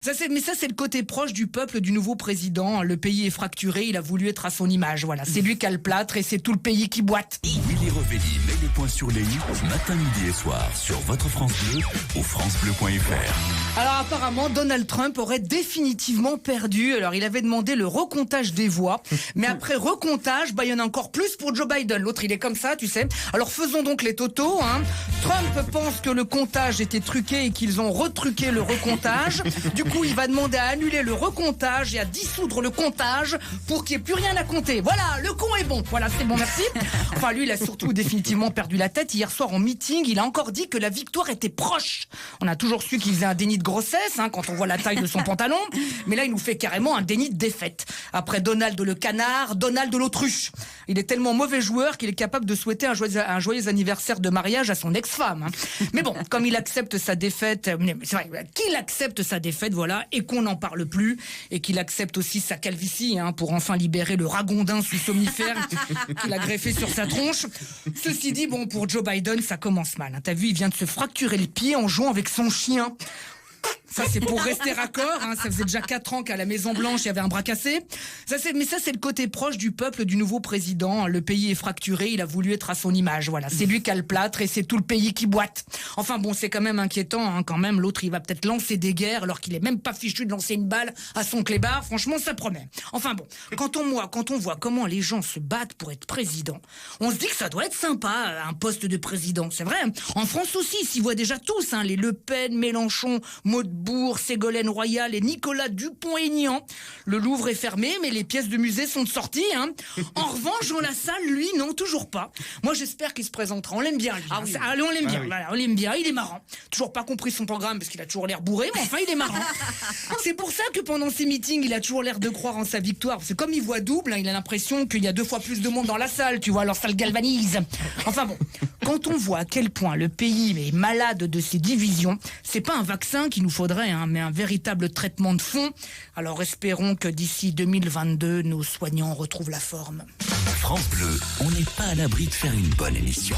Mais ça, c'est le côté proche du peuple du nouveau président. Le pays est fracturé, il a voulu être à son image. Voilà, c'est lui qui a le plâtre et c'est tout le pays qui boite. Willy Revelli met le point sur les i, matin, midi et soir, sur votre France Bleu ou francebleu.fr. Alors apparemment, Donald Trump aurait définitivement perdu. Alors il avait demandé le recomptage des voix. Mais après recomptage, il y en a encore plus pour Joe Biden. L'autre, il est comme ça, tu sais. Alors faisons donc les totaux. Trump pense que le comptage était truqué et qu'ils ont retruqué le recomptage. Du coup, il va demander à annuler le recomptage et à dissoudre le comptage pour qu'il n'y ait plus rien à compter. Voilà, le con est bon. Voilà, c'est bon, merci. Enfin, lui, il a surtout définitivement perdu la tête. Hier soir, en meeting, il a encore dit que la victoire était proche. On a toujours su qu'il faisait un déni de grossesse, quand on voit la taille de son pantalon. Mais là, il nous fait carrément un déni de défaite. Après Donald le canard, Donald l'autruche. Il est tellement mauvais joueur qu'il est capable de souhaiter un joyeux anniversaire de mariage à son ex-femme. Mais bon, comme il accepte sa défaite, c'est vrai, qu'il accepte sa défaite, voilà, et qu'on n'en parle plus, et qu'il accepte aussi sa calvitie, pour enfin libérer le ragondin sous somnifère qu'il a greffé sur sa tronche. Ceci dit, bon, pour Joe Biden, ça commence mal. T'as vu, il vient de se fracturer le pied en jouant avec son chien. Ça, c'est pour rester raccord. Ça faisait déjà 4 ans qu'à la Maison-Blanche, il y avait un bras cassé. Mais ça, c'est le côté proche du peuple du nouveau président. Le pays est fracturé, il a voulu être à son image. Voilà, c'est lui qui a le plâtre et c'est tout le pays qui boite. Enfin bon, c'est quand même inquiétant. Quand même, l'autre, il va peut-être lancer des guerres alors qu'il est même pas fichu de lancer une balle à son clébard. Franchement, ça promet. Enfin bon, quand on voit comment les gens se battent pour être président, on se dit que ça doit être sympa, un poste de président. C'est vrai. En France aussi, ils s'y voient déjà tous. Les Le Pen, Mélenchon, Montebourg, Ségolène Royal et Nicolas Dupont-Aignan. Le Louvre est fermé, mais les pièces de musée sont sorties. En revanche, Jean Lassalle, lui, non, toujours pas. Moi, j'espère qu'il se présentera. On l'aime bien, lui. On l'aime bien. Voilà, on l'aime bien. Il est marrant. Toujours pas compris son programme parce qu'il a toujours l'air bourré, mais enfin, il est marrant. C'est pour ça que pendant ses meetings, il a toujours l'air de croire en sa victoire. Parce que comme il voit double, il a l'impression qu'il y a 2 fois plus de monde dans la salle, tu vois, alors ça le galvanise. Enfin bon, quand on voit à quel point le pays est malade de ses divisions, c'est pas un vaccin qu'il nous faudrait, mais un véritable traitement de fond. Alors espérons que d'ici 2022, nos soignants retrouvent la forme. France Bleu, on n'est pas à l'abri de faire une bonne émission.